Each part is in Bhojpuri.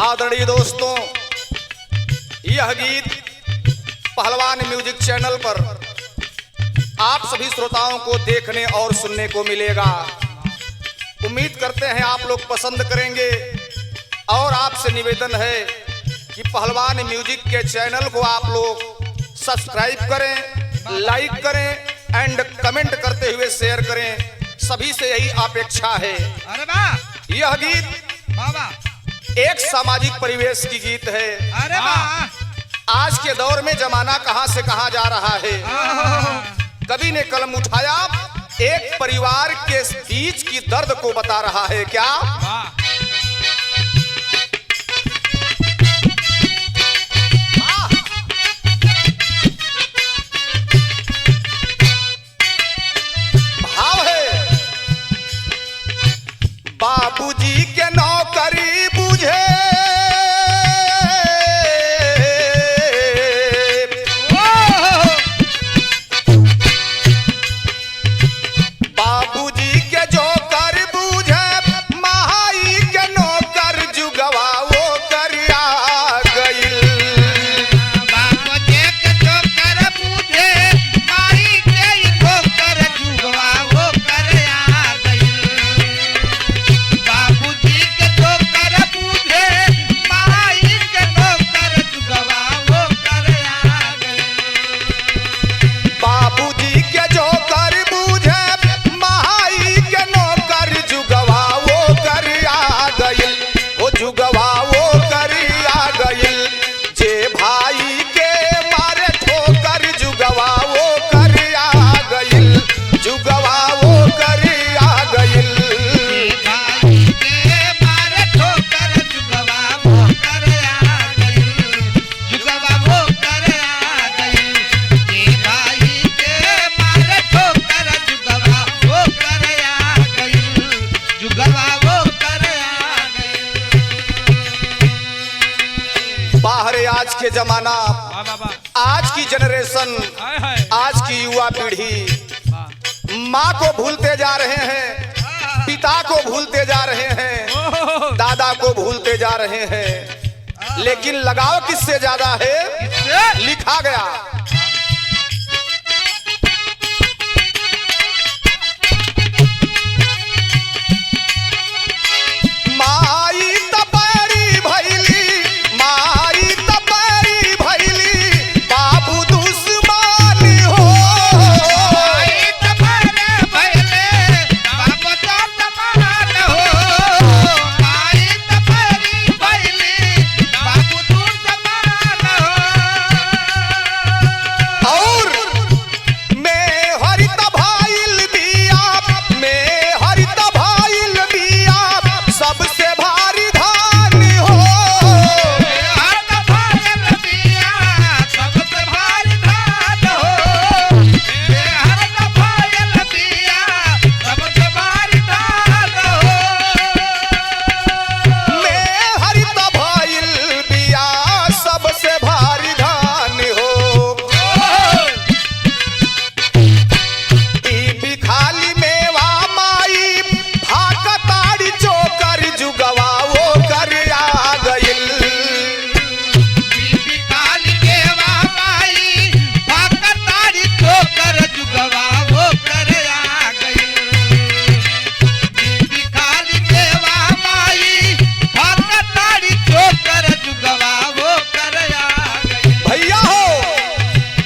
आदरणीय दोस्तों, यह गीत पहलवान म्यूजिक चैनल पर आप सभी श्रोताओं को देखने और सुनने को मिलेगा। उम्मीद करते हैं आप लोग पसंद करेंगे और आपसे निवेदन है कि पहलवान म्यूजिक के चैनल को आप लोग सब्सक्राइब करें, लाइक करें एंड कमेंट करते हुए शेयर करें। सभी से यही अपेक्षा है। अरे वाह, यह गीत एक सामाजिक परिवेश की गीत है। अरे वाह, आज के दौर में जमाना कहां से कहां जा रहा है। कवि ने कलम उठाया, एक परिवार के बीच की दर्द को बता रहा है। क्या भाव है। बाबूजी के नौकरी बुझे, बाबूजी के जो कर बूझे, महाई के नौकर जुगवा वो कर आ गइल। बाबूजी के जो कर बूझे, माई के ठोकर जुगवा वो कर आ गइल। बाबूजी के जो कर बूझे, माई के ठोकर जुगवा वो कर आ गइल। बाबूजी के जो कर बूझे, महाई के नौकर जुगवा वो कर आ गइल। वो जुगवा वो कर आ गइल। जे भाई के मारे ठोकर जुगवा वो कर आ गइल। जुगवा वो कर आ गइल। भाई के मारे ठोकर जुगवा वो कर आ गइल। जुगवा वो कर आ गइल। ये भाई के मारे ठोकर जुगवा वो कर आ गइल। जुगवा वो कर आ गइल। बाहर आज के जमाना, आज की जनरेशन, आज की युवा पीढ़ी माँ को भूलते जा रहे हैं, पिता को भूलते जा रहे हैं, दादा को भूलते जा रहे हैं। लेकिन लगाव किससे ज्यादा है? लिखा गया, माई तपैरी भैली, माई तपैरी भैली, बाबू दुश्मन हो। माई तपैरे भैले, बाबू दुश्मन हो। माई तपैरी भैली, बाबू दुश्मन हो। और मैं हरित भाईल बिया, मैं हरित भाईल बिया, सबसे भारी धान हो। हर भायल बिया, सबसे भारी धान हो। हर भायल बिया, सबसे भारी धान हो। मैं हरित भाईल बिया, सबसे भारी धान हो। ई खाली मेवा माई, भाकताड़ी चोकर जुगवा वो कर आ गइल। बीबी काली केवा माई, भाकताड़ी ठोकर जुगवा वो कर आ गइल। बीबी काली केवा माई, भाकताड़ी ठोकर जुगवा वो कर आ गइल। भैया हो,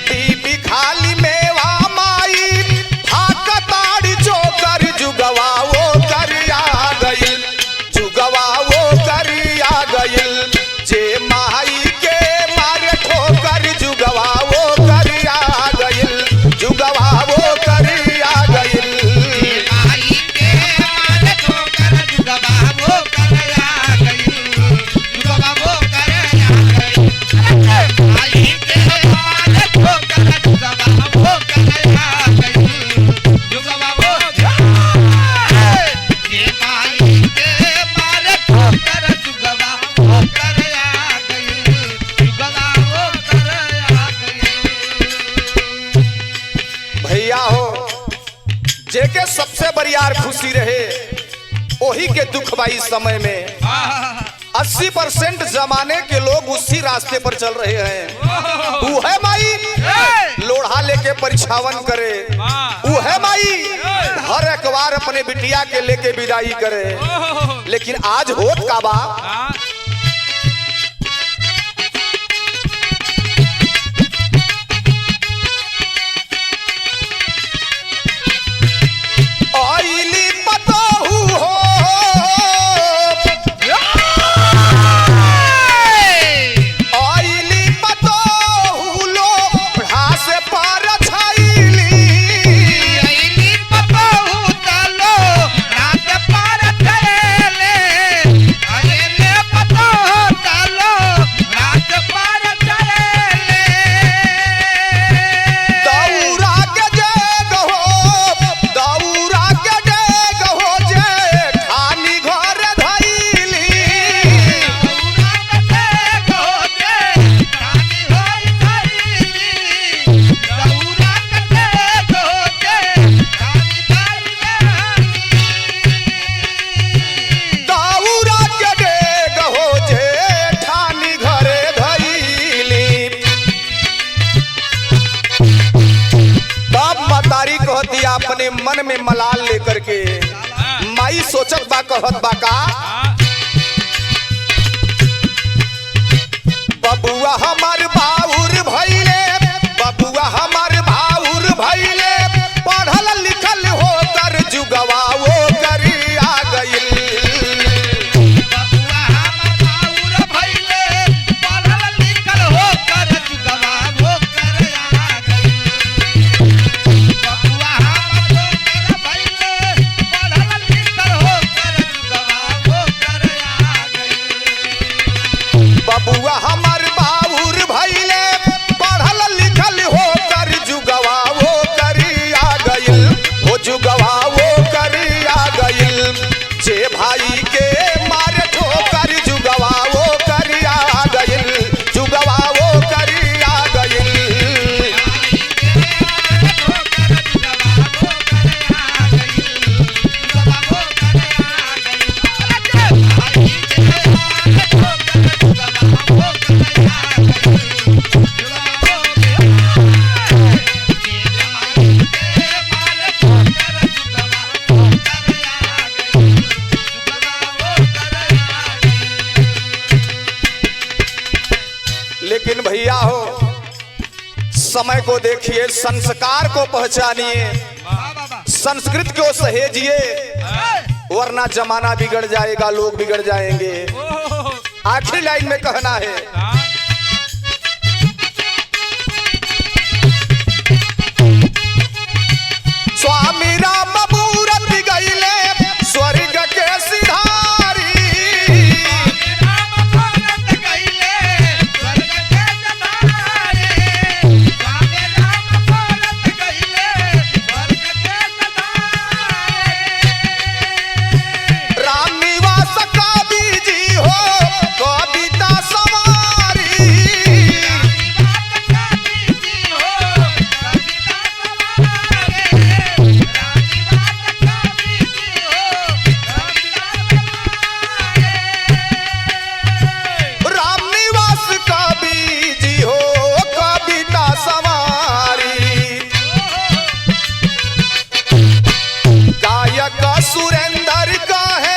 बीबी खाली मेवा माई, भाकताड़ी चोकर जुगवा वो कर आ गइल। जुगवा वो कर आ गइल। जे माई के मारे ठोकर जुगवा वो कर आ गइल। जुगवा वो कर आ गइल। माई के मारे ठोकर जुगवा वो कर आ गइल। जुगवा वो कर आ गइल। माई के मारे ठोकर जुगवा वो कर आ गइल। जुगवा वो ये माई के मारे ठोकर जुगवा वो कर आ गइल। जुगवा वो कर आ गइल। भैया हो, जेके सबसे बरियार खुशी रहे, ओही के दुख बाई समय में। 80% जमाने के लोग उसी रास्ते पर चल रहे हैं। वो है माई लोढ़ा लेके परिछावन करे, वो है माई हर अखबार अपने बिटिया के लेके विदाई करे। लेकिन आज होत का बा, आइली पतोहू हो आइली पतोहू लोढ़ा से पार छाइली। आइली पतोहू तालो रात पार थयले, आइले पतोहू तालो रात पार थयले। दौरा के डेग हो दौरा के डेग हो जे खानी घर धैली। दौरा के डेग हो जे ठानी घरे धैली। तब मतारी कहती अपने मन में मलाल लेकर के, माई सोचत बा कहत बा का, बबुआ हमार बाउर भइले बबुआ हमार बाउर भइले, पढ़ल लिखल होकर जुगवा वो करी आ गइल। बबुआ हमार बाउर भइले पढ़ल लिखल होकर जुगवा वो करी आ गइल। हो जुगवा वो करी आ गइल, जे भाई के मारे ठोकर जुगवा वो करी आ गइल। जुगवा वो करी आ गइल। लेकिन भैया हो, समय को देखिए, संस्कार को पहचानिए, संस्कृत को सहेजिए, वरना जमाना बिगड़ जाएगा, लोग बिगड़ जाएंगे। आखिरी लाइन में कहना है, स्वामी राम मूरत गइले स्वर्ग के सिधारी। राम निवास कवि जी हो कविता सवारी। राम निवास कवि जी हो कविता सवारी। गायक सुरेंद्र का है